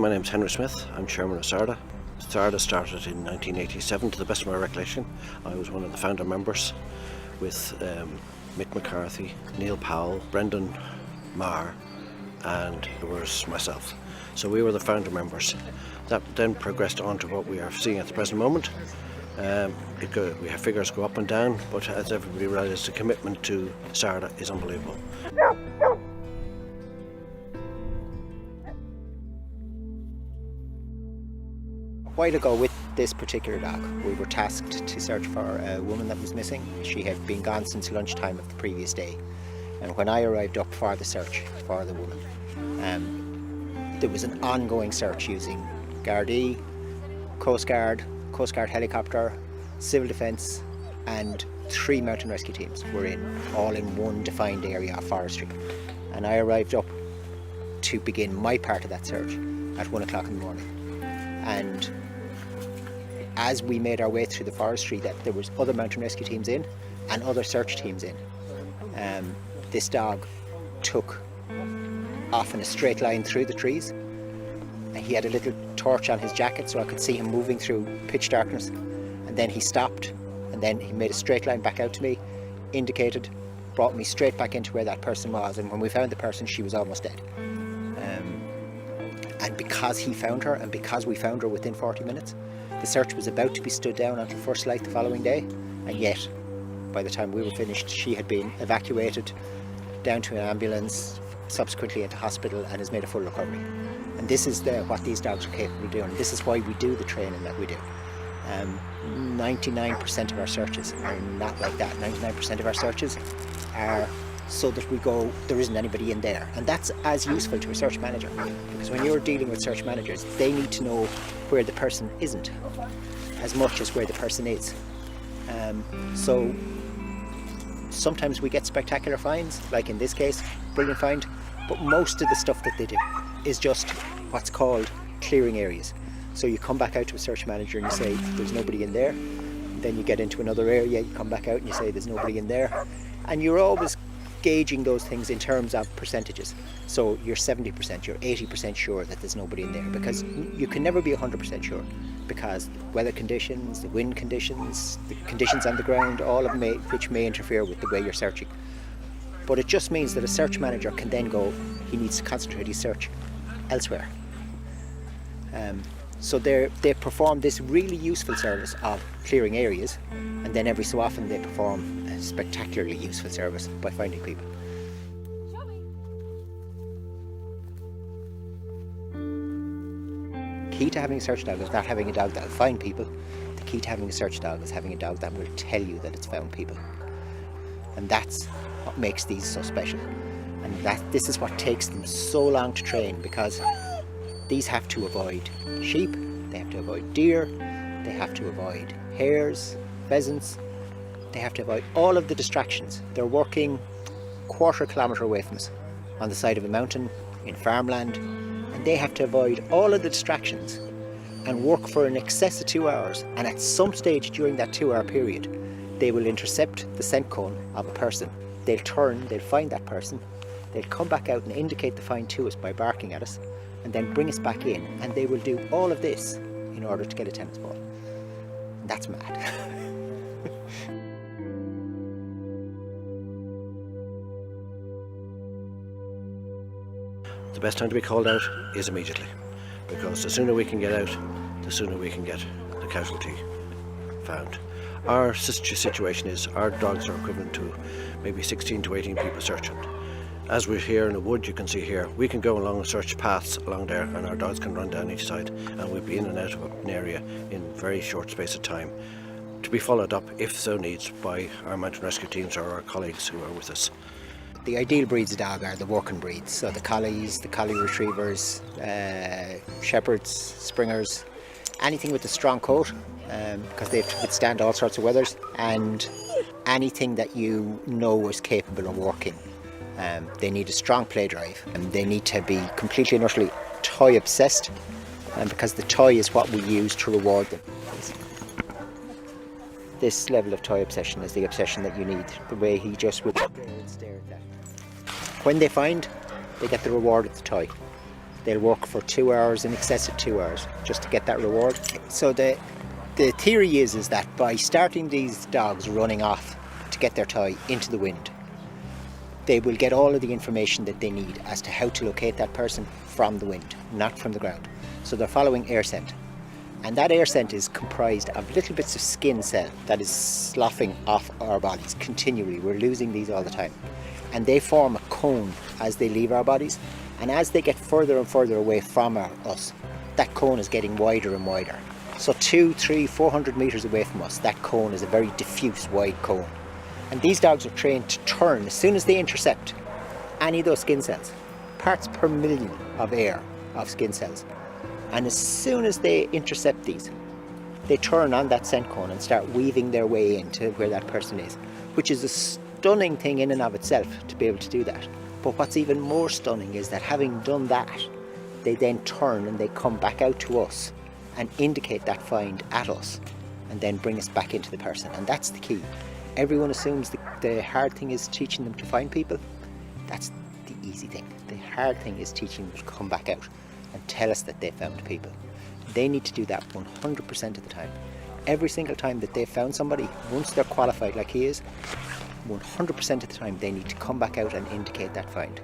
my name is Henry Smith. I'm chairman of SARDA. SARDA started in 1987, to the best of my recollection. I was one of the founder members with Mick McCarthy, Neil Powell, Brendan Marr, and there was myself. So we were the founder members. That then progressed on to what we are seeing at the present moment. We have figures go up and down, but as everybody realises, the commitment to SARDA is unbelievable. A while ago with this particular dog, we were tasked to search for a woman that was missing. She had been gone since lunchtime of the previous day, and when I arrived up for the search for the woman, there was an ongoing search using Gardaí, Coast Guard helicopter, Civil Defence and 3 mountain rescue teams were all in one defined area of forestry. And I arrived up to begin my part of that search at 1 o'clock in the morning. And as we made our way through the forestry, that there was other mountain rescue teams in and other search teams in. This dog took off in a straight line through the trees. He had a little torch on his jacket so I could see him moving through pitch darkness, and then he stopped and then he made a straight line back out to me, indicated, brought me straight back into where that person was, and when we found the person, she was almost dead. And because he found her and because we found her within 40 minutes, the search was about to be stood down until first light the following day, and yet by the time we were finished she had been evacuated down to an ambulance, subsequently into hospital, and has made a full recovery. And this is what these dogs are capable of doing. This is why we do the training that we do. 99% of our searches are not like that. 99% of our searches are so that we go, there isn't anybody in there. And that's as useful to a search manager, because when you're dealing with search managers, they need to know where the person isn't as much as where the person is. So sometimes we get spectacular finds, like in this case, brilliant find, but most of the stuff that they do is just what's called clearing areas. So you come back out to a search manager and you say there's nobody in there, and then you get into another area, you come back out and you say there's nobody in there, and you're always gauging those things in terms of percentages. So you're 70%, you're 80% sure that there's nobody in there, because you can never be 100% sure, because the weather conditions, the wind conditions, the conditions on the ground, all of which may interfere with the way you're searching. But it just means that a search manager can then go, he needs to concentrate his search elsewhere. So they perform this really useful service of clearing areas, and then every so often they perform a spectacularly useful service by finding people. Key to having a search dog is not having a dog that will find people. The key to having a search dog is having a dog that will tell you that it's found people. And that's what makes these so special. And this is what takes them so long to train, because these have to avoid sheep, they have to avoid deer, they have to avoid hares, pheasants, they have to avoid all of the distractions. They're working a quarter kilometre away from us on the side of a mountain in farmland, and they have to avoid all of the distractions and work for in excess of 2 hours, and at some stage during that 2 hour period they will intercept the scent cone of a person. They'll turn, they'll find that person, they'll come back out and indicate the find to us by barking at us, and then bring us back in, and they will do all of this in order to get a tennis ball. And that's mad. The best time to be called out is immediately, because the sooner we can get out, the sooner we can get the casualty found. Our situation is our dogs are equivalent to maybe 16 to 18 people searching. As we're here in the wood, you can see here, we can go along search paths along there, and our dogs can run down each side, and we'll be in and out of an area in very short space of time, to be followed up, if so needs, by our mountain rescue teams or our colleagues who are with us. The ideal breeds of dog are the working breeds, so the collies, the collie retrievers, shepherds, springers, anything with a strong coat, because they have to withstand all sorts of weathers, and anything that you know is capable of working. They need a strong play drive, and they need to be completely and utterly toy obsessed, because the toy is what we use to reward them. This level of toy obsession is the obsession that you need, the way he just would stare at that. When they find, they get the reward of the toy. They'll work for 2 hours, in excess of 2 hours, just to get that reward. So the theory is that by starting these dogs running off to get their toy into the wind, they will get all of the information that they need as to how to locate that person from the wind, not from the ground. So they're following air scent. And that air scent is comprised of little bits of skin cell that is sloughing off our bodies continually. We're losing these all the time. And they form a cone as they leave our bodies. And as they get further and further away from us, that cone is getting wider and wider. So 200, 300, 400 meters away from us, that cone is a very diffuse, wide cone. And these dogs are trained to turn as soon as they intercept any of those skin cells, parts per million of air of skin cells. And as soon as they intercept these, they turn on that scent cone and start weaving their way into where that person is, which is a stunning thing in and of itself to be able to do that. But what's even more stunning is that having done that, they then turn and they come back out to us and indicate that find at us and then bring us back into the person. And that's the key. Everyone assumes the hard thing is teaching them to find people. That's the easy thing. The hard thing is teaching them to come back out and tell us that they found people. They need to do that 100% of the time. Every single time that they've found somebody, once they're qualified like he is, 100% of the time they need to come back out and indicate that find.